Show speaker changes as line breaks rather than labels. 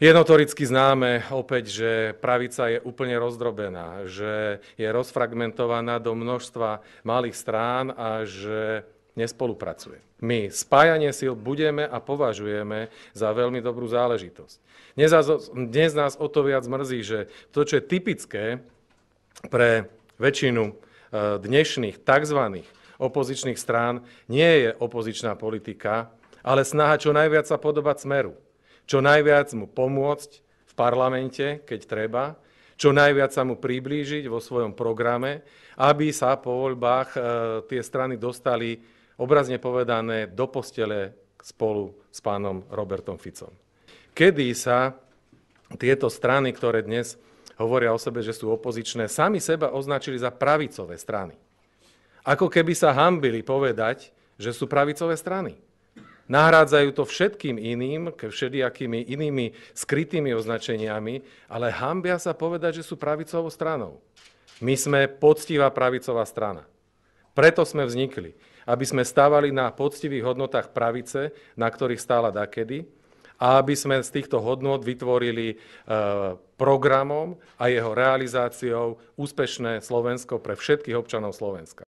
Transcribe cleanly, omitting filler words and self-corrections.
Je notoricky známe opäť, že pravica je úplne rozdrobená, že je rozfragmentovaná do množstva malých strán a že nespolupracuje. My spájanie síl budeme a považujeme za veľmi dobrú záležitosť. Dnes nás o to viac mrzí, že to, čo je typické pre väčšinu dnešných tzv. Opozičných strán, nie je opozičná politika, ale snaha čo najviac sa podobať Smeru. Čo najviac mu pomôcť v parlamente, keď treba, čo najviac sa mu priblížiť vo svojom programe, aby sa po voľbách tie strany dostali, obrazne povedané, do postele spolu s pánom Robertom Ficom. Kedy sa tieto strany, ktoré dnes hovoria o sebe, že sú opozičné, sami seba označili za pravicové strany. Ako keby sa hanbili povedať, že sú pravicové strany. Nahrádzajú to všetkým iným, všelijakými inými skrytými označeniami, ale hanbia sa povedať, že sú pravicovou stranou. My sme poctivá pravicová strana. Preto sme vznikli, aby sme stávali na poctivých hodnotách pravice, na ktorých stála dakedy, a aby sme z týchto hodnôt vytvorili programom a jeho realizáciou úspešné Slovensko pre všetkých občanov Slovenska.